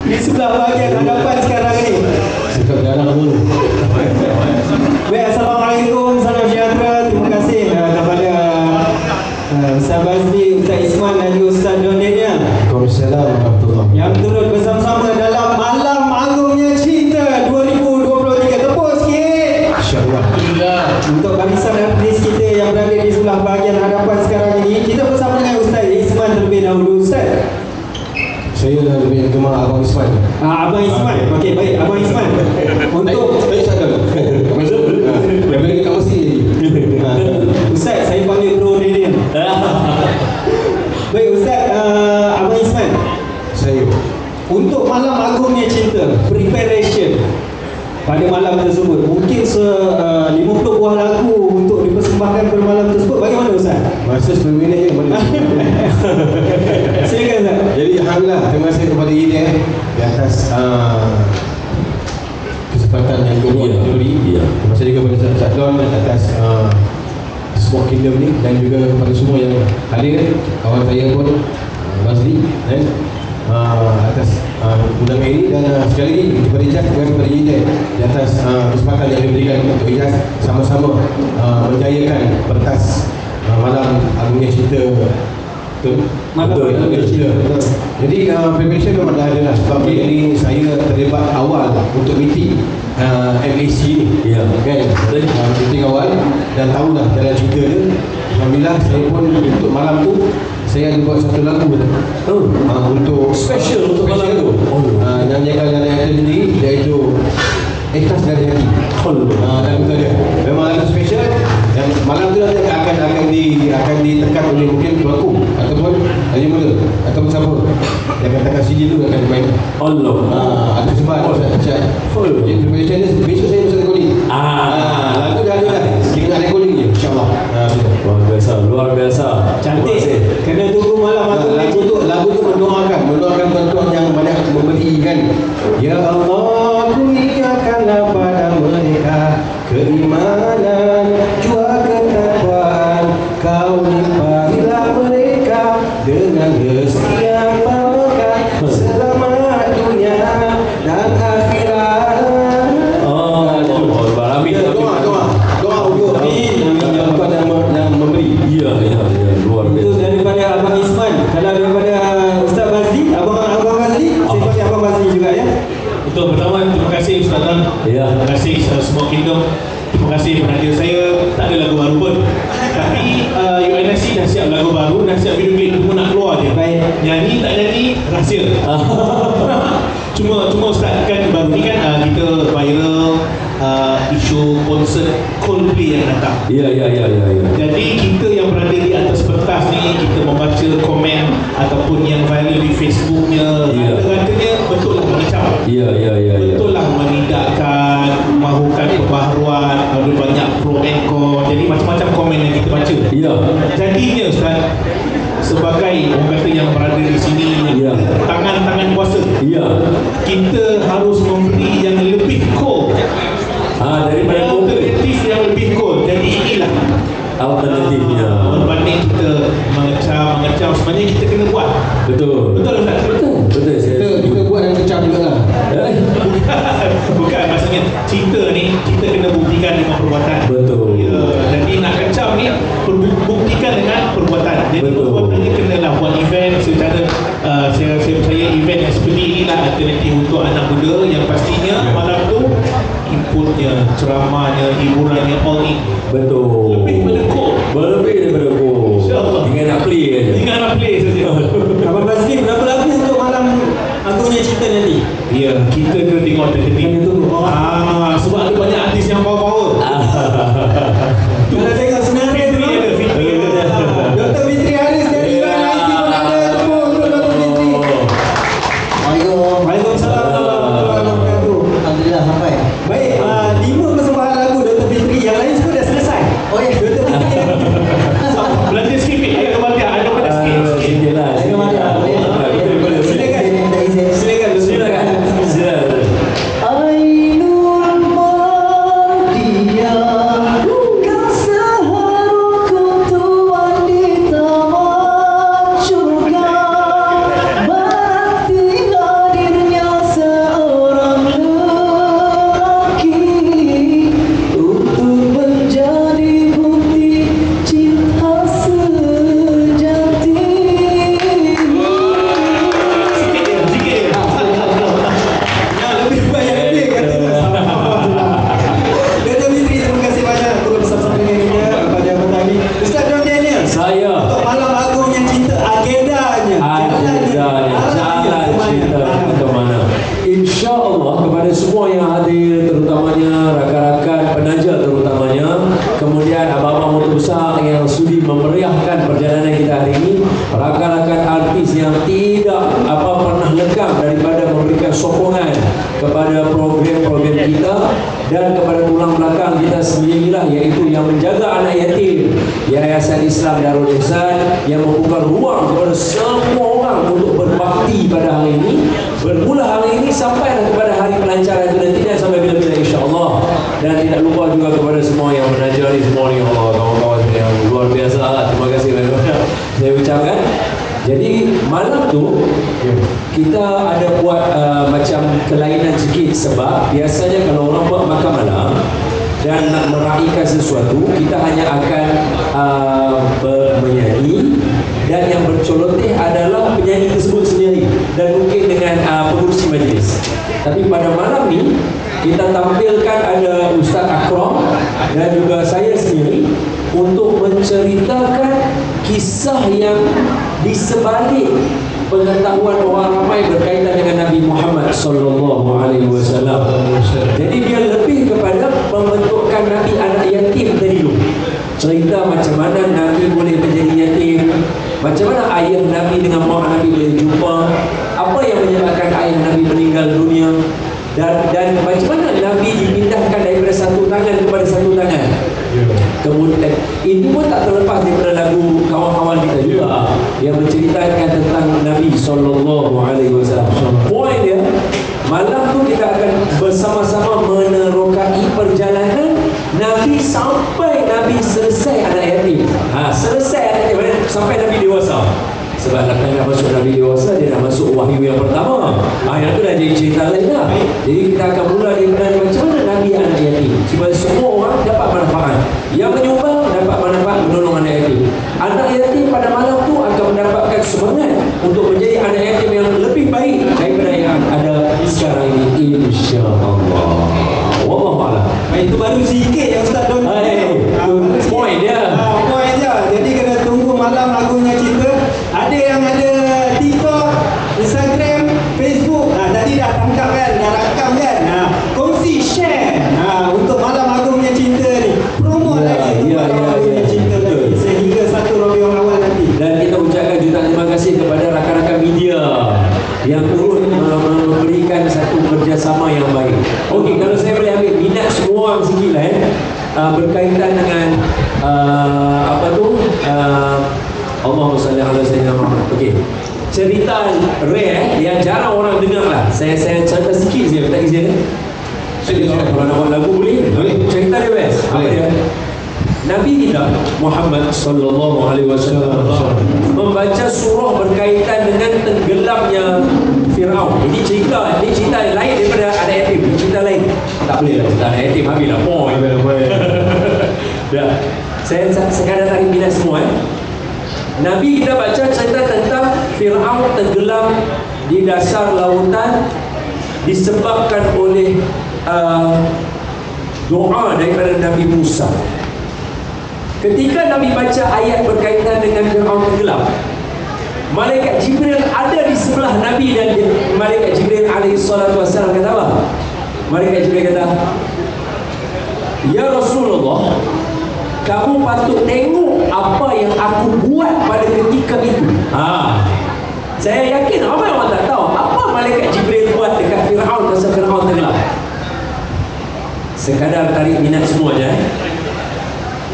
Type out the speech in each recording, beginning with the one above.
di sebelah bahagian hadapan sekarang ni. Cakap darah dulu. Baik, Assalamualaikum, salam sejahtera. Terima kasih kepada Ustaz Bazli, Ustaz Isman dan juga Ustaz Don Daniel yang turut bersama-sama dalam Malam Agungnya Cinta 2023. Tepuk sikit InsyaAllah. untuk barisan artis kita yang berada di sebelah bahagian hadapan sekarang ini. Kita bersama dengan Ustaz Isman terlebih dahulu. Ustaz, Saya lebih gemar Abang Isman. Abang Isman. Okey, baik, Abang Isman. Untuk Saya sadar. Dah bagi kat mesti. Ustaz, saya panggil Bro Daniel. Baik Ustaz, Abang Isman, Saya untuk Malam Agungnya Cinta, preparation pada malam tersebut, mungkin 50 buah lagu untuk dipersembahkan pada malam tersebut. Bagaimana Ustaz? masa 10 minit je boleh. Silakan Ustaz. Jadi alhamdulillah, terima kasih kepada Ida di atas kesempatan yang kedua yang diberi. Terima kasih juga kepada Ustaz Don atas Smoke Kingdom ni, dan juga kepada semua yang hadir, kawan saya pun Bazli dan atas undangan ini, dan sekali lagi kepada Ijaz, terima kasih kepada Ida di atas kesempatan yang diberikan untuk Ijaz sama-sama menjayakan pentas Malam Agungnya Cinta tu. Malam Agungnya Cinta. Jadi preparation memang dah ada lah, sebab ini saya terlibat awal untuk meeting MAC ni. Ya. Kan? Meeting awal dan tahulah jalan cerita dia. Alhamdulillah saya pun untuk malam tu saya ada buat satu lagu untuk Special untuk malam tu. yang menjaga jalan yang sendiri, iaitu Ikhlas dari Hati. Lagu tu dia memang lagu special, dan malam tu nanti akan ditekan oleh mungkin pelaku ataupun Haji Muda ataupun siapa yang akan tekan CD tu akan dimain. Allah. Ada sebab jadi preparation dia besok saya mesti recording. Lagu dah ada dah, tinggal nak recording je insyaAllah. Luar biasa, luar biasa. Cantik. Kena tunggu Malam Agungnya Cinta. Lagu tu mendoakan tuan-tuan yang banyak memberi kan. Ya Allah, kurniakanlah pada mereka keimanan, jua ketakwaan, kau limpahilah mereka dengan rezeki yang barokah, selamat dunia dan akhirat. Doa untuk amin yang Tuhan yang memberi. Ya, luar Itu biasa. daripada Abang Isman. Kalau daripada Ustaz Bazli, Abang Bazli, saya panggil Abang Bazli juga ya. Untuk pertama, terima kasih Ustaz Dan. Ya. Terima kasih Smoke Kingdom. Terima kasih penhadir saya. Tak ada lagu baru pun, tapi UNSC dah siap lagu baru, dah siap video klip, cuma nak keluar je. Baik. Nyanyi tak nyanyi, rahsia. Cuma Ustaz kan baru ni kan kita viral isu konsert Coldplay yang datang. Ya. Jadi kita yang berada di atas pentas ni, kita membaca komen ataupun yang viral di Facebooknya, Ya. katanya betul lah mengecam. Ya. Betul lah menidakkan, mahukan pembaharuan, ada banyak pro and con. Jadi macam-macam komen yang kita baca. Ya. Jadinya Ustaz, sebagai orang kata yang berada di sini, Ya. tangan-tangan kuasa, Ya. kita harus memberi yang lebih cool, Daripada kopi. alternatif yang lebih cool. Jadi inilah Alternatifnya. berbanding kita mengecam, sebenarnya kita kena buat. Betul. Betul Ustaz? Betul. Kita buat yang kecam juga lah. Bukan, maksudnya cinta ni kita kena buktikan dengan perbuatan. Betul. Ya, jadi nak kecam ni buktikan dengan perbuatan. Jadi Betul. perbuatannya kenalah buat event secara saya percaya event yang seperti inilah alternatif untuk anak muda yang pastinya malam tu inputnya, ceramahnya, hiburannya all in. Betul. Lebih daripada kod. Lebih daripada kod. InsyaAllah. Tinggal nak play aja. Tinggal nak play saja. Abang Bazli, berapa lagu untuk Malam Agungnya Cinta nanti? Ya, kita kena tengok alternatif. Sebab ada banyak artis yang power-power. Kalau tengok senarai tu, Fitri ada. Dr. Fitri Haris dari UNIC pun ada. Tepuk untuk Dr. Fitri. Waalaikumsalam warahmatullahi wabarakatuh. Alhamdulillah sampai. Baik, 5 persembahan lagu Dr. Fitri. Yang lain semua dah selesai. Oh ya. Dr. Fitri Belanja sikit, ayat kembali, ada pada sikit. Sikit lah. silakan. Silakan. Ainul Mardia Kasaharukum tuan di taman surga, bakti hadirnya semua yang hadir, terutamanya rakan-rakan penaja terutamanya, kemudian abang-abang motor besar yang sudi memeriahkan perjalanan kita hari ini, rakan-rakan artis yang tidak pernah lekang daripada memberikan sokongan kepada program-program kita, dan kepada tulang belakang kita sendirilah, iaitu yang menjaga anak yatim, Yayasan Islam Darul Ihsan, yang membuka ruang kepada semua orang untuk berbakti pada hari ini, bermula hari ini sampai kepada hari pelancaran itu nanti, dan sampai bila-bila insya-Allah. Dan tidak lupa juga kepada semua yang menajari semua ni, Allah, kawan-kawan yang luar biasa, terima kasih banyak saya ucapkan. Jadi malam tu kita ada buat macam kelainan sikit, sebab biasanya kalau orang buat makan malam dan nak meraihkan sesuatu, kita hanya akan menyanyi, dan yang bercoloteh adalah penyanyi tersebut sendiri dan mungkin dengan pengurusi majlis. Tapi pada malam ni kita tampilkan ada Ustaz Akram dan juga saya sendiri untuk menceritakan kisah yang di sebalik pengetahuan orang ramai berkaitan dengan Nabi Muhammad sallallahu alaihi wasallam. Jadi dia lebih kepada membentukkan Nabi anak yatim tadi dulu. Cerita macam mana Nabi boleh menjadi yatim, macam mana ayah Nabi dengan mak Nabi boleh jumpa, apa yang menyebabkan ayah Nabi meninggal dunia, dan macam mana Nabi dipindahkan daripada satu tangan kepada satu tangan. Kemudian ini pun tak terlepas daripada lagu kawan-kawan kita juga yang menceritakan tentang Nabi sallallahu alaihi wasallam. Poin dia, malam tu kita akan bersama-sama menerokai perjalanan Nabi sampai Nabi selesai anak yatim. Selesai anak yatim sampai Nabi dewasa. Sebab nak masuk Nabi dewasa, dia dah masuk wahyu yang pertama. Yang tu dah jadi cerita lain lah. Jadi kita akan mula dengan macam mana Nabi anak yatim, supaya semua orang dapat manfaat. Yang menyumbang dapat manfaat menolong anak yatim. Anak yatim pada malam tu akan mendapatkan semangat untuk menjadi anak yatim yang lebih baik daripada yang ada sekarang ini, insya-Allah. Wallahualam. Itu baru sikit yang Ustaz Don. Poin dia. Poin dia. Jadi kena tunggu malam lagunya cerita. Ada yang ada TikTok, Instagram, Facebook. Tadi dah tangkap kan, dah rakam kan. Kongsi, share. Untuk malam agungnya cinta ni. Promote lagi malam agungnya cinta lagi sehingga 1 Rabiul Awal nanti. Dan kita ucapkan jutaan terima kasih kepada rakan-rakan media yang turut memberikan satu kerjasama yang baik. Okey, kalau saya boleh ambil minat semua orang sikit lah berkaitan dengan Allahumma salli ala sayyidina Muhammad. Okey, cerita rare yang jarang orang dengar lah. Saya cerita sikit saja, tak izin. Kalau nak buat lagu boleh? Cerita dia best. Apa dia? Nabi kita Muhammad sallallahu alaihi wasallam membaca surah berkaitan dengan tenggelamnya Firaun. Ini cerita lain daripada anak yatim. Ini cerita lain. Tak boleh lah cerita anak yatim, habislah poin. Dah. Saya sekadar tarik minat semua. Nabi kita baca cerita tentang Firaun tenggelam di dasar lautan disebabkan oleh doa daripada Nabi Musa. Ketika Nabi baca ayat berkaitan dengan Firaun tenggelam, Malaikat Jibril ada di sebelah Nabi, dan Malaikat Jibril alaihi salatu wassalam kata apa? Malaikat Jibril kata, "Ya Rasulullah, kamu patut tengok apa yang aku buat pada ketika itu." Saya yakin ramai orang tak tahu apa Malaikat Jibril buat dekat Firaun masa Firaun tenggelam. Sekadar tarik minat semuanya.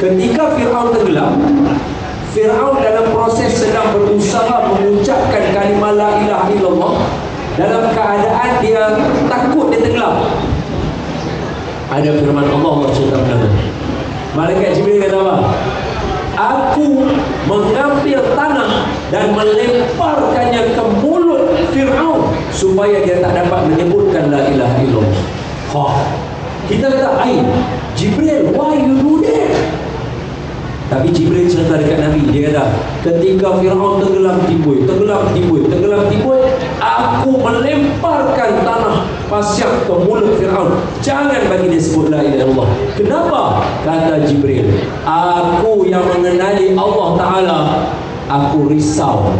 Ketika Firaun tenggelam, Firaun dalam proses sedang berusaha mengucapkan kalimah la ilaha illallah dalam keadaan dia takut dia tenggelam. Ada firman Allah cerita benar. Malaikat Jibril kata apa? Aku mengambil tanah dan melemparkannya ke mulut Firaun supaya dia tak dapat menyebutkan la ilaha illallah. Kita kata, Jibril, why you do that? Tapi Jibril cerita dekat Nabi, dia kata, ketika Firaun tenggelam timbul, aku melemparkan tanah pasir ke mulut Firaun. Jangan bagi dia sebut la ilaha illallah. Kenapa? Kata Jibril, aku yang mengenali Allah Ta'ala, aku risau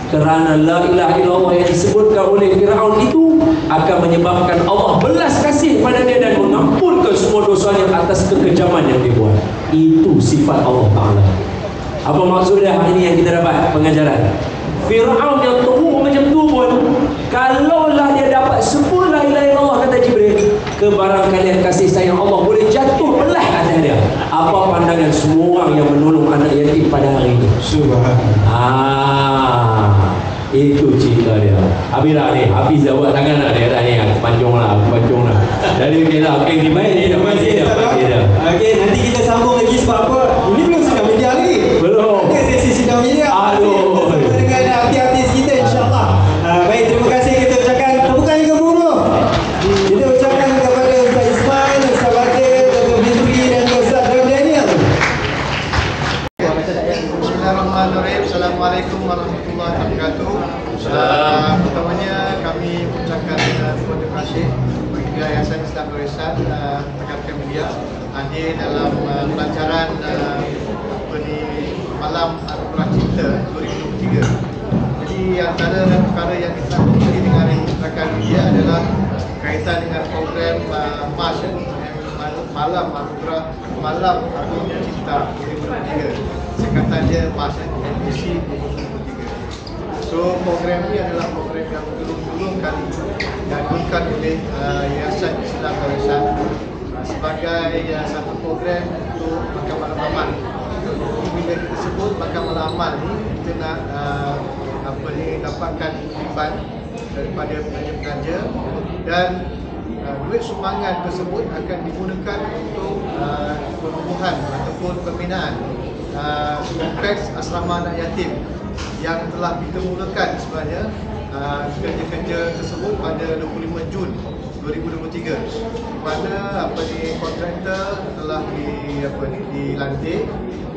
kerana la ilaha illallah yang disebutkan oleh Firaun itu akan menyebabkan Allah belas kasih pada dia dan mengampunkan semua dosanya atas kekejaman yang dia buat. Itu sifat Allah Ta'ala. Apa maksudnya hari ini yang kita dapat pengajaran? Fir'aun yang teruk macam tu pun, kalaulah dia dapat sebut la ilaha illallah, kata Jibril, kebarangkalian kasih sayang Allah boleh jatuh belah atas dia. Apa pandangan semua orang yang menolong anak yatim pada hari ini? Subhanallah. Itu cerita dia. Habis dah ni, habis dah buat tangan nak dia dah ni. Pancung lah. Jadi okey lah. Okey, ni baik ni dah. Okey, nanti kita sambung lagi sebab apa? Ini belum sidang media lagi. Belum. Okey, sesi sidang media. Aduh. Dengan artis-artis kita insya-Allah. Baik, terima kasih kita ucapkan tepukan yang gemuruh. Kita ucapkan kepada Ustaz Isman, Ustaz Bakir, Dr. Fitri dan Ustaz Daniel. Bismillahirrahmanirrahim. Assalamualaikum warahmatullahi wabarakatuh. Pertamanya kami mengucapkan terima kasih kepada Yayasan Islam Barisan rekan-rekan media hadir dalam pelancaran Malam Anugerah Cinta 2023. Jadi antara perkara yang kita beri dengan rekan media adalah kaitan dengan program MAS Malam Anugerah Cinta 2023. Singkatan dia MAS MAC 2023. So program ini adalah program yang berulang-ulang kali diadakan oleh Yayasan Islam Barisan sebagai satu program untuk mahkamah amal. Bila kita sebut mahkamah amal ni, kita nak dapatkan kutipan daripada penaja-penaja dan duit sumbangan tersebut akan digunakan untuk penubuhan ataupun pembinaan kompleks asrama anak yatim yang telah kita mulakan sebenarnya kerja-kerja tersebut pada 25 Jun 2023. Mana kontraktor telah dilantik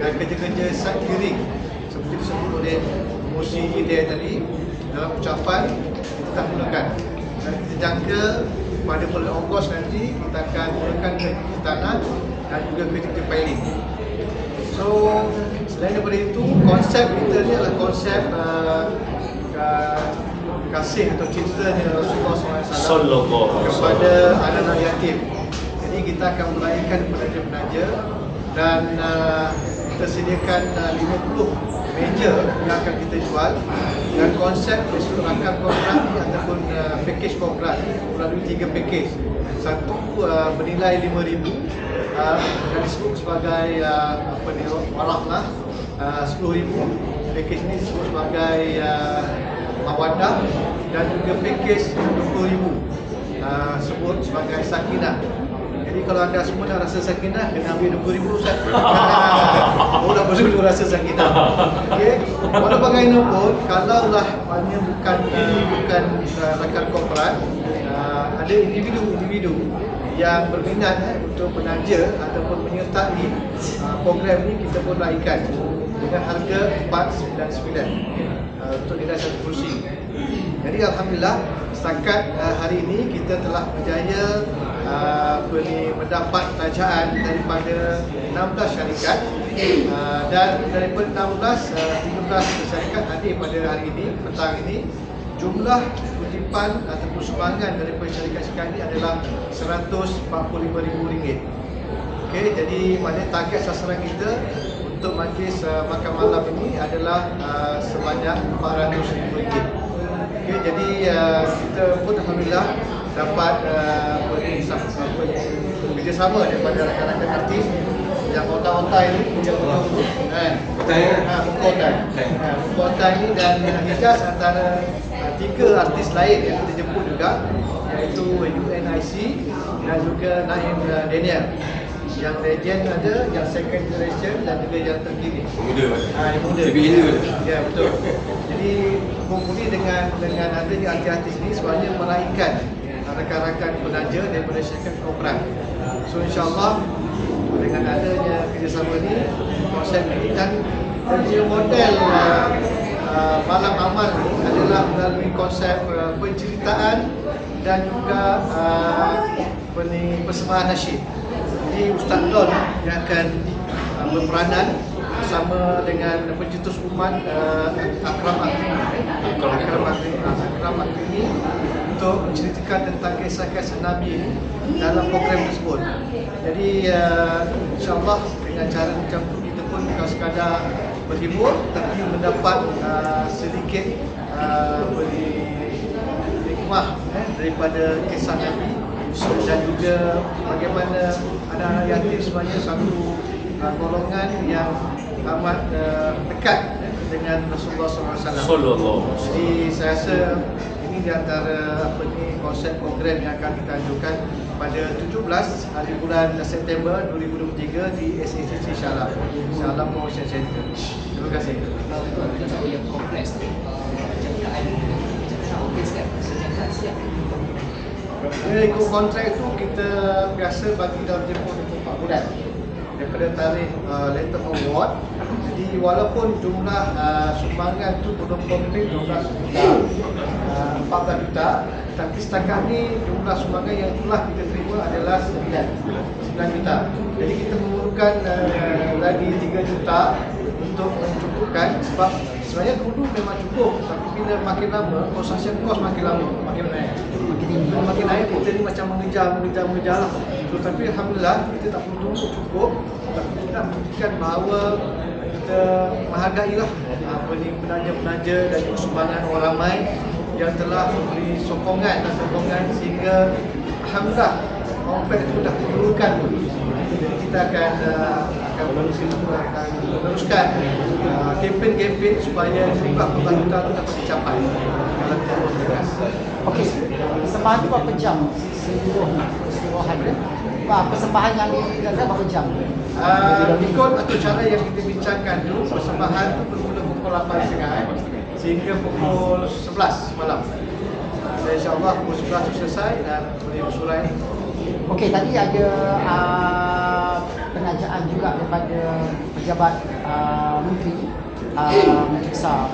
dan kerja-kerja site clearing seperti disebut oleh Musi Hidayah tadi dalam ucapan kita tak mulakan. Dan kita jangka pada bulan Ogos nanti kita akan mulakan kerja tanah dan juga kerja piling. So selain daripada itu, konsep kita ni adalah konsep kasih atau cintanya Rasulullah SAW kepada anak-anak yatim. Jadi kita akan meraihkan penaja-penaja dan kita sediakan 50 meja yang akan kita jual dan konsep rangkaian kontrak ni ataupun package kontrak melalui 3 package. Satu bernilai RM5,000 dan disebut sebagai warahlah RM10,000. Package ini disebut sebagai mawadah dan juga package RM20,000 sebut sebagai sakinah. Jadi kalau anda semua dah rasa sakinah, kena ambil RM20,000 Ustaz. Orang baru rasa sakinah. Okay. Walau bagaimanapun, kalau lah bukan rakan korporat, ada individu yang berminat untuk penaja ataupun menyertai program ni, kita pun raikan dengan harga RM499 untuk nilai satu kursi. Jadi alhamdulillah setakat hari ini kita telah berjaya mendapat tajaan daripada 16 syarikat dan daripada 13 syarikat hadir pada hari ini, petang ini. Jumlah kutipan ataupun sumbangan daripada syarikat-syarikat ini adalah RM145,000. Okey, jadi maknanya target sasaran kita untuk majlis makan malam ini adalah sebanyak RM400,000. Okey, jadi kita pun alhamdulillah dapat kerjasama daripada rakan-rakan artis yang otak-otak ini punya otak ini dan Hijaz antara 3 artis lain yang kita jemput juga, iaitu UNIC dan juga Naim Daniel. Yang legend ada, yang second generation dan juga yang terkini. Yang muda. Ya, betul. Jadi hopefully dengan adanya artis-artis ini sebenarnya meraihkan rakan-rakan penaja daripada syarikat korporat. So insyaAllah dengan adanya kerjasama ini, konsep ini dan kerja model malam amal ini adalah melalui konsep penceritaan dan juga persembahan nasyid. Jadi Ustaz Don yang akan berperanan bersama dengan pencetus umat Akram Akrimi untuk menceritakan tentang kisah-kisah Nabi ini dalam program tersebut. Jadi insyaAllah dengan cara macam tu kita pun bukan sekadar berhibur, tapi mendapat sedikit hikmah daripada kisah Nabi, dan juga bagaimana anak-anak yatim sebenarnya satu golongan yang amat dekat dengan Rasulullah SAW. Jadi saya rasa ini di antara konsep program yang akan kita ajukan pada 17 hari bulan September 2023 di SACC Shah Alam Promotion Center. Terima kasih. Ikut kontrak itu kita biasa bagi dalam tempoh 24 bulan daripada tarikh letter award. Jadi walaupun jumlah sumbangan itu belum komplit 12 juta, 14 juta, tapi setakat ni jumlah sumbangan yang telah kita terima adalah 9 juta. Jadi kita memerlukan lagi 3 juta untuk mencukupkan, sebab sebenarnya dulu memang cukup, tapi bila makin lama construction cost makin lama makin naik. Makin naik kita ni macam mengejar lah. Tapi alhamdulillah kita tak perlu tunggu cukup, tapi kita buktikan bahawa kita menghargailah penaja-penaja dan juga sumbangan orang ramai yang telah memberi sokongan sehingga alhamdulillah komplek itu dah diperlukan. Jadi kita akan meneruskan kempen supaya jumlah pembangunan itu dapat dicapai dalam tempoh dekat. Okey, persembahan itu berapa jam keseluruhan dia? Persembahan yang dilakukan berapa jam? Ikut atau cara yang kita bincangkan tu, persembahan tu bermula pukul 8.30 sehingga pukul 11 malam. Dan insyaAllah pukul 11 tu selesai dan boleh bersurai. Okey, tadi ada penajaan juga daripada pejabat Menteri Besar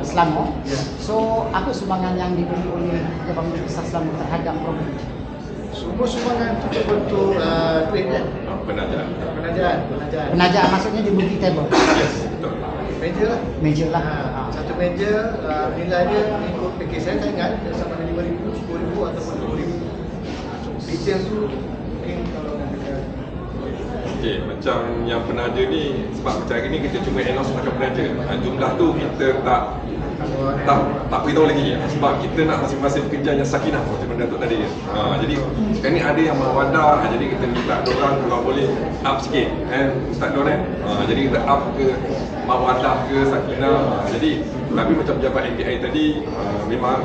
Selangor. So, apa sumbangan yang diberi oleh Pejabat Menteri Besar Selangor terhadap program ini? Semua sumbangan itu berbentuk duit kan? Penajaan maksudnya di multi table? Yes, betul. Meja lah. Satu meja nilainya ikut pakej saya tak ingat sama ada 5,000, 10,000 ataupun 20,000. Detail tu mungkin kalau okey, macam yang penaja ni, sebab macam hari ni kita cuma announce akan penaja. Jumlah tu kita tak beritahu lagi, sebab kita nak masing-masing pekerja yang sakinah macam benda tu tadi. Jadi sekarang ni ada yang mawadah, jadi kita minta diorang kalau boleh up sikit Ustaz Doran. Jadi kita up ke mawadah ke sakinah. Jadi tapi macam pejabat MPI tadi memang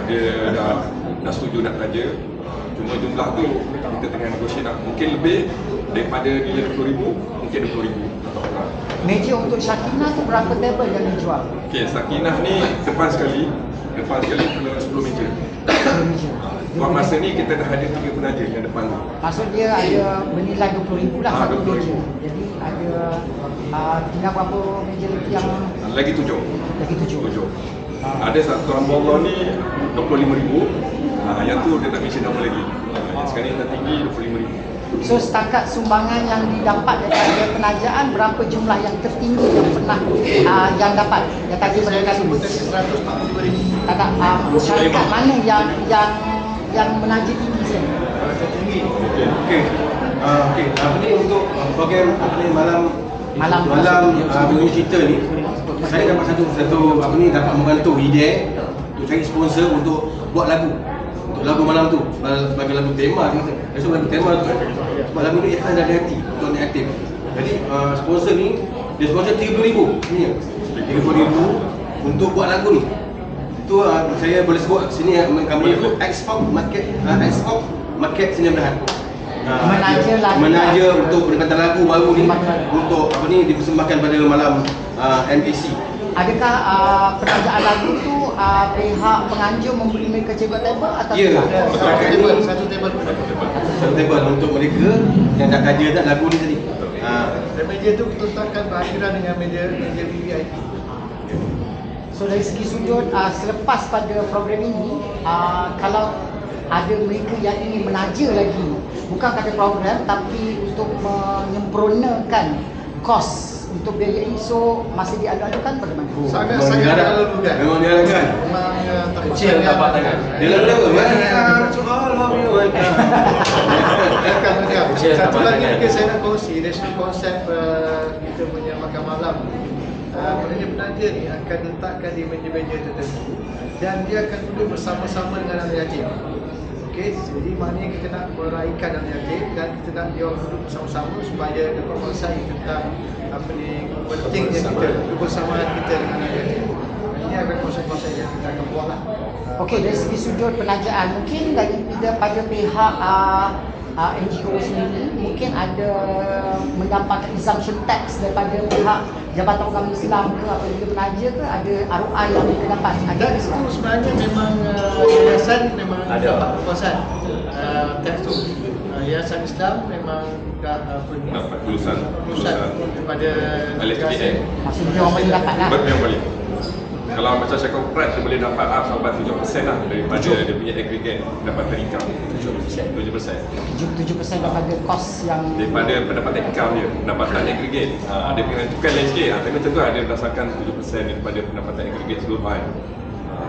dia dah setuju nak belanja. Cuma jumlah tu kita tengah negotiate nak mungkin lebih daripada nilai 20,000, mungkin 20,000 atau kurang. Meja untuk Sakinah tu berapa table yang dijual? Okey, Sakinah ni depan sekali kena 10 meja. 10 meja. Buat masa ni kita dah ada 3 penaja yang depan tu. Maksud dia ada bernilai 20,000 lah satu 20,000. meja. Jadi ada tinggal berapa meja lagi yang Lagi 7. lagi 7. Ada satu rambollah ni 25,000. Yang tu dia tak mention nama lagi. Yang sekarang ni tertinggi 25,000. So setakat sumbangan yang didapat daripada penajaan, berapa jumlah yang tertinggi yang pernah yang dapat? Yang tadi mereka sebut 142,000. tak syarikat mana yang menaja tinggi sekali? Okey, apa ni untuk program apa ni malam bunyi cerita ni, saya dapat satu apa ni dapat membantu ide untuk cari sponsor untuk buat lagu. Untuk lagu malam tu sebagai lagu tema kita. Esok lagu tema tu sebab lagu ni ikhlas dari hati untuk anak aktif. Jadi sponsor ni dia sponsor 30,000 sebenarnya. 30,000 untuk buat lagu ni. Itu saya boleh sebut sini kami itu Export Market Sdn Bhd. Menaja untuk pendekatan lagu baru ni untuk apa ni dipersembahkan pada malam MAC. Adakah penajaan lagu tu pihak penganjur memberi mereka table atau ya, satu table untuk mereka yang nak kaji tak lagu ni tadi. Dan meja tu kita letakkan berakhiran dengan meja VIP. So dari segi sudut selepas pada program ini, kalau ada mereka yang ingin menaja lagi, bukan kata program tapi untuk menyempurnakan kos untuk biaya ISO masih diadu-adukan bagaimana? Sangat dilakukan. Memang dilakukan. Memang Kecil tapak tangan. Dia lakukan Satu lagi mungkin saya nak kongsi dari segi konsep kita punya makan malam. Penaja-penaja ni akan letakkan di meja-meja tertentu dan dia akan duduk bersama-sama dengan ahli yatim. Okey, jadi maknanya kita nak meraihkan ahli yatim dan kita nak dia duduk bersama-sama supaya dapat menguasai tentang pentingnya kita kebersamaan kita dengan ahli yatim. Ini akan konsep-konsep yang kita akan buat lah. Okey, dari segi sudut penajaan, mungkin pada pihak NGO sendiri mungkin ada mendapatkan exemption tax daripada pihak Jabatan Agama Islam ke atau juga penaja ke, ada ROI yang mereka dapat? Dan itu sebenarnya memang yayasan memang dapat kepuasan tax tu. Yayasan Islam memang dah dapat lulusan daripada LSDN. Maksudnya orang boleh dapat lah. Yang boleh. Kalau macam saya corporate dia boleh dapat up sampai 7% lah daripada dia punya aggregate pendapatan income. 7% daripada kos yang daripada pendapatan income dia, pendapatan aggregate. Dia punya bukan lain sikit, tapi macam tu ada berdasarkan 7% daripada pendapatan aggregate seluruhan.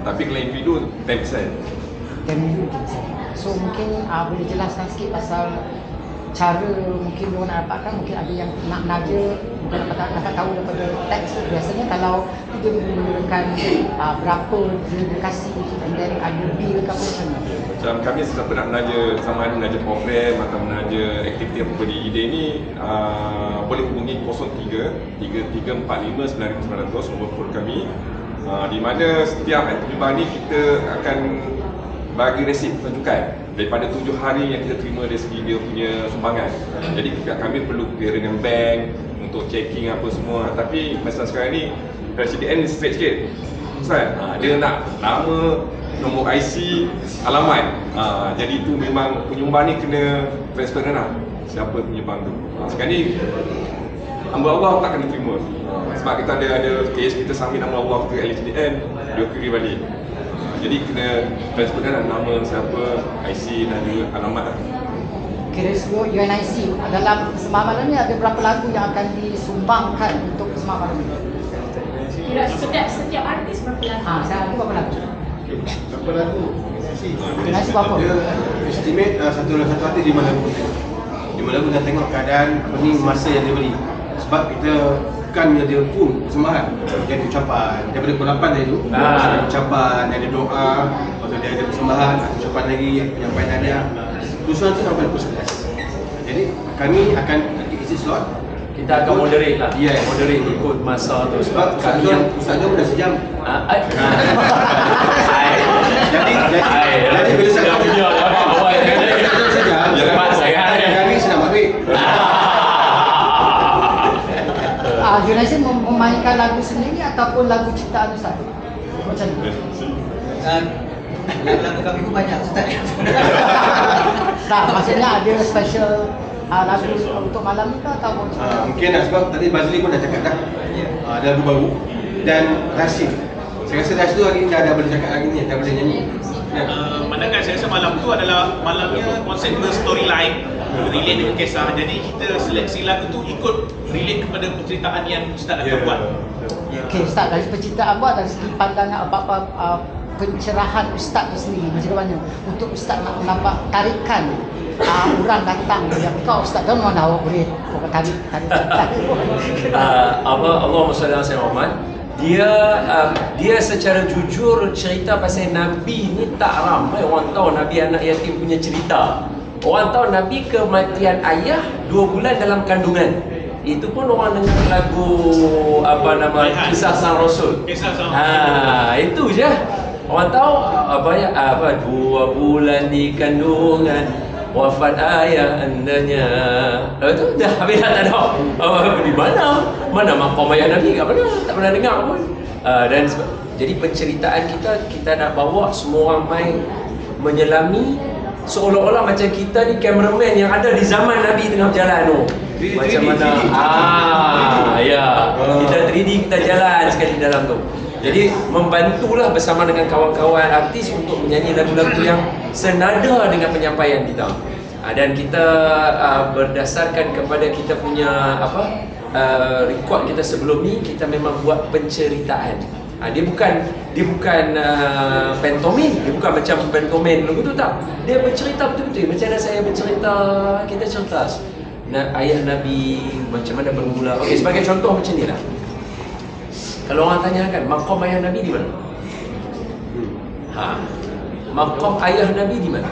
Tapi kalau individu 10%. So mungkin boleh jelaskan sikit pasal cara mungkin diorang nak dapatkan, mungkin ada yang nak menaja bukan dapat tahu daripada teks tu. Biasanya kalau dia menggunakan berapa dia kasih and then ada bill ke apa macam mana? Macam kami sesiapa nak menaja, sama ada menaja program atau menaja aktiviti apa di IDE ni, boleh hubungi 03 345 9900 nombor telefon kami, di mana setiap aktiviti ni kita akan bagi resip tunjukkan daripada 7 hari yang kita terima dari segi dia punya sumbangan. Jadi kami perlu clear dengan bank untuk checking apa semua. Tapi masa sekarang ni Presiden straight sikit. Ustaz, dia nak nama, nombor IC, alamat. Jadi itu memang penyumbang ni kena transparent lah, siapa penyumbang tu. Sekarang ni hamba Allah tak kena terima. Sebab kita ada kes kita sambil nama Allah ke LHDN, dia query balik. Jadi kena transparent lah nama siapa, IC dan juga alamat lah. Kira seluruh UNIC dalam persembahan malam ni ada berapa lagu yang akan disumbangkan untuk persembahan malam ni? Kira setiap artis berapa lagu? Saya lagu berapa lagu? berapa lagu? UNIC berapa? Dia estimate satu artis 5 lagu. 5 lagu dan tengok keadaan ni masa yang dia beri. Sebab kita bukannya dia pun persembahan, dia ada ucapan daripada pukul 8 tadi tu, ada ucapan, ada doa, lepas tu dia ada persembahan, ada ucapan lagi, penyampaian hadiah. Kerusuhan tu sampai pukul 11. Jadi kami akan isi slot. Kita akan moderate lah. Yes. Moderate ikut masa tu. Sebab kami yang Ustaz John dah sejam. Jadi bila saya punya awal kan sejam, cepat sangat. kami senang maghrib. UNIC memainkan lagu sendiri ataupun lagu ciptaan Ustaz? Macam ni? Lagu kami pun banyak Ustaz. Tak, maksudnya ada special lagu untuk malam ni ke ataupun Mungkin lah sebab tadi Bazli pun dah cakap dah. Ada lagu baru dan Rashid. Saya rasa Rashid tu hari ni dah boleh cakap lagi ni, dah boleh nyanyi. Manakala saya rasa malam tu adalah malamnya konsep storyline relate dengan kisah. Jadi kita seleksi lagu tu ikut relate kepada penceritaan yang Ustaz akan buat. Okey Ustaz, dari penciptaan buat dari segi pandangan apa-apa pencerahan Ustaz tu sendiri macam mana untuk Ustaz nak menambah tarikan orang datang yang kau Ustaz dah mana awak boleh tarik Allahumma salli ala sayyidina Muhammad. Dia secara jujur cerita pasal Nabi ni tak ramai orang tahu Nabi anak yatim punya cerita. Orang tahu Nabi kematian ayah 2 bulan dalam kandungan. Itu pun orang dengar lagu Kisah Sang Rasul. Kisah Sang Rasul. Itu je. Orang tahu 2 bulan di kandungan wafat ayah andanya. Itu dah habis dah tak ada. Di mana maqam ayah Nabi kat mana? Tak pernah dengar pun. Dan jadi penceritaan kita nak bawa semua orang main menyelami seolah-olah macam kita ni cameraman yang ada di zaman Nabi tengah berjalan tu. Macam mana? Kita 3D kita jalan sekali dalam tu. Jadi membantulah bersama dengan kawan-kawan artis untuk menyanyi lagu-lagu yang senada dengan penyampaian kita. Dan kita berdasarkan kepada kita punya record kita sebelum ni, kita memang buat penceritaan. Dia bukan pantomim, dia bukan macam pantomim begitu tak. Dia bercerita betul-betul. Macam mana saya bercerita, kita cerita ayah Nabi macam mana bermula. Okey, sebagai contoh macam ni lah. Kalau orang tanyakan maqam ayah Nabi di mana? Maqam ayah Nabi di mana?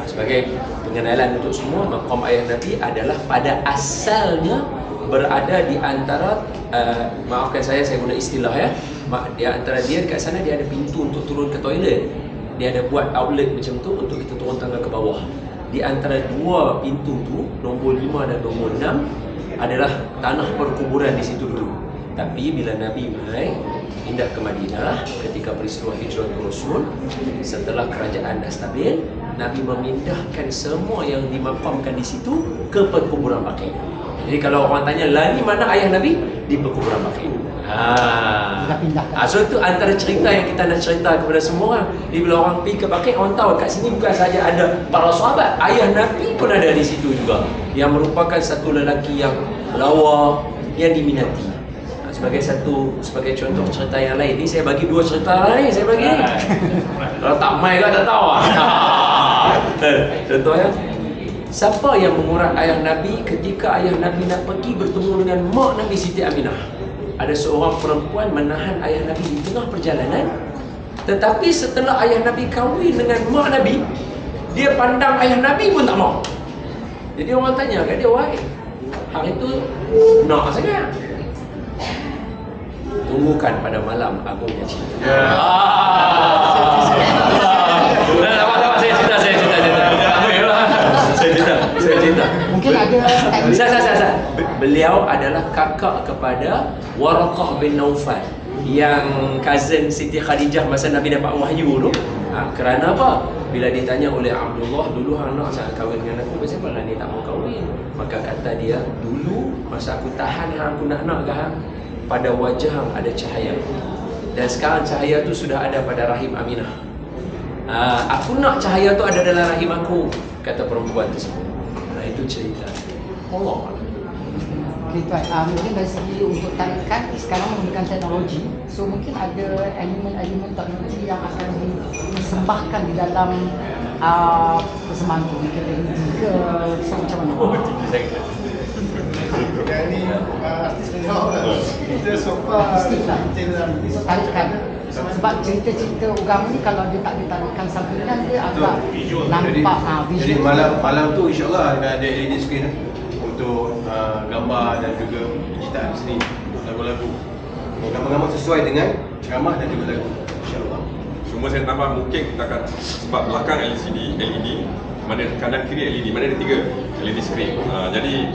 Sebagai pengenalan untuk semua, maqam ayah Nabi adalah pada asalnya berada di antara maafkan saya guna istilah ya. Di antara dia dekat sana dia ada pintu untuk turun ke toilet. Dia ada buat outlet macam tu untuk kita turun tangga ke bawah. Di antara dua pintu tu, nombor 5 dan nombor 6 adalah tanah perkuburan di situ dulu. Tapi bila Nabi mulai pindah ke Madinah ketika peristiwa hijrah Rasul, setelah kerajaan dah stabil, Nabi memindahkan semua yang dimakamkan di situ ke perkuburan Baqi'. Jadi kalau orang tanya, lah ni mana ayah Nabi? Di perkuburan Baqi'. So itu antara cerita yang kita nak cerita kepada semua orang. Jadi bila orang pergi ke Baqi', orang tahu kat sini bukan saja ada para sahabat, ayah Nabi pun ada di situ juga, yang merupakan satu lelaki yang lawa, yang diminati. Sebagai contoh cerita yang lain ni, saya bagi 2 cerita lain saya bagi. Kalau tak mai kan tak tahu. Contohnya, siapa yang mengurat ayah Nabi ketika ayah Nabi nak pergi bertemu dengan mak Nabi Siti Aminah? Ada seorang perempuan menahan ayah Nabi di tengah perjalanan, tetapi setelah ayah Nabi kahwin dengan mak Nabi, dia pandang ayah Nabi pun tak mau. Jadi orang tanya kat dia, why? Hari itu nak sangat. Tunggukan pada malam agungnya cinta. Saya cerita. Mungkin ada. Beliau adalah kakak kepada Waraqah bin Naufal, yang cousin Siti Khadijah masa Nabi dapat wahyu tu. Kerana apa? Bila ditanya oleh Abdullah, dulu hang nak sangat kahwin dengan aku, kenapa lah ni tak mau kahwin? Maka kata dia, dulu masa aku tahan hang, aku nak ke hang, pada wajah hang ada cahaya. Dan sekarang cahaya tu sudah ada pada rahim Aminah. Aku nak cahaya tu ada dalam rahim aku, kata perempuan tersebut. Itu cerita. Allah. Okay, Tuan. Mungkin dari segi untuk tarikan, sekarang menggunakan teknologi, so mungkin ada elemen-elemen teknologi yang akan disembahkan di dalam persembahan tu. Mungkin LED ke, so macam mana? Yang ni artis tengok lah. Kita sofa tarikan. Sebab cerita-cerita orang ni kalau dia tak ditarikan sampingan, dia agak nampak visual. Jadi malam tu insyaAllah ada LED screen untuk gambar dan juga penciptaan seni lagu-lagu. Gambar-gambar sesuai dengan ceramah dan juga lagu, insyaAllah. Cuma saya tambah, mungkin kita akan, sebab belakang LED, mana kanan kiri LED, mana ada 3 LED screen. Jadi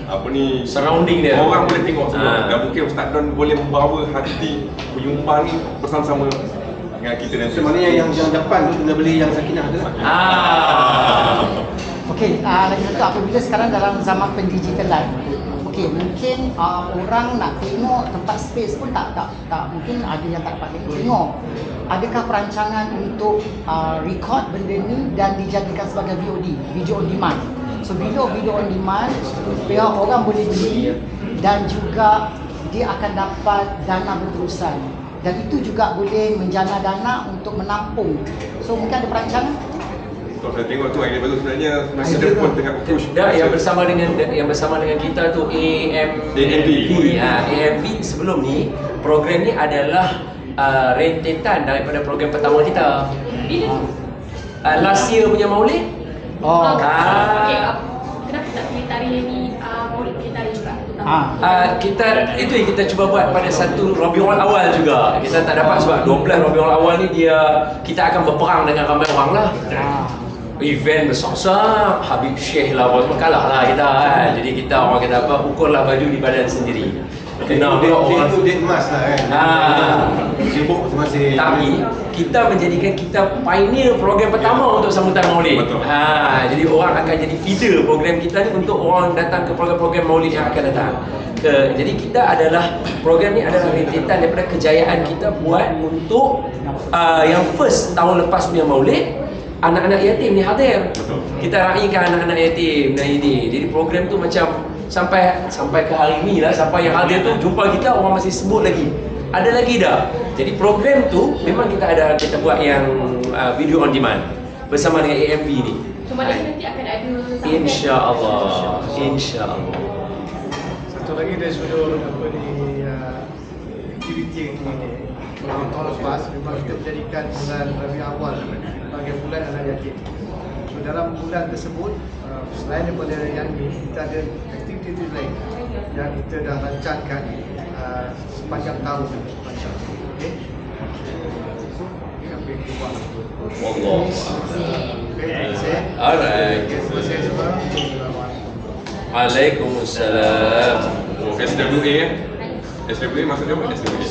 apa ni, surrounding dia, orang boleh tengok semua. Dan mungkin Ustaz Don boleh membawa hati penyumbang ni bersama-sama dengan kita nanti. Sebenarnya yang depan tu kena beli yang Sakinah tu lah. Okey, lagi satu, apabila sekarang dalam zaman pendigitalan, okey, mungkin orang nak tengok tempat space pun tak mungkin ada yang tak dapat tengok. Adakah perancangan untuk record benda ni dan dijadikan sebagai VOD, video on demand? So video on demand, pihak orang boleh beli dan juga dia akan dapat dana berterusan, dan itu juga boleh menjana dana untuk menampung. So mungkin ada perancangan. Kalau saya tengok tu idea bagus, sebenarnya masih ada pun tengah push. Yang bersama dengan kita tu AMV sebelum ni, program ni adalah rentetan daripada program pertama kita. Last year punya Maulid. Okey, kenapa tak pilih tari ni Maulid kita juga? Kita itu yang kita cuba buat pada 1 Rabiul Awal juga. Kita tak dapat sebab 12 Rabiul Awal ni kita akan berperang dengan ramai orang lah. Event besar-besar, Habib Syekh lah, semua kalah lah kita kan. Jadi kita orang kata apa, ukurlah baju di badan sendiri. Kena orang tu date emas lah kan. Sibuk masing-masing. Tapi kita menjadikan kita pioneer program pertama untuk sambutan Maulid. Jadi orang akan jadi feeder program kita ni untuk orang datang ke program-program Maulid yang akan datang. Jadi kita adalah, program ni adalah rentetan daripada kejayaan kita buat untuk yang first tahun lepas punya Maulid. Anak-anak yatim ni hadir. Kita raikan anak-anak yatim dan ini. Jadi program tu macam sampai ke hari ini lah, sampai yang ada tu jumpa kita orang masih sebut lagi. Ada lagi dah. Jadi program tu memang kita buat yang video on demand bersama dengan AMV ni. So maknanya nanti akan ada InsyaAllah. InsyaAllah. Satu lagi dari sudut aktiviti ini, tahun lepas memang kita menjadikan bulan Rabiul Awal sebagai bulan anak yatim. So dalam bulan tersebut, selain daripada yang ini, kita ada aktiviti lain yang kita dah rancangkan sepanjang tahun. Okey. Kami buat. Allah. Alright. Terima kasih semua. Waalaikumsalam. SWA SWA maksudnya apa SWA?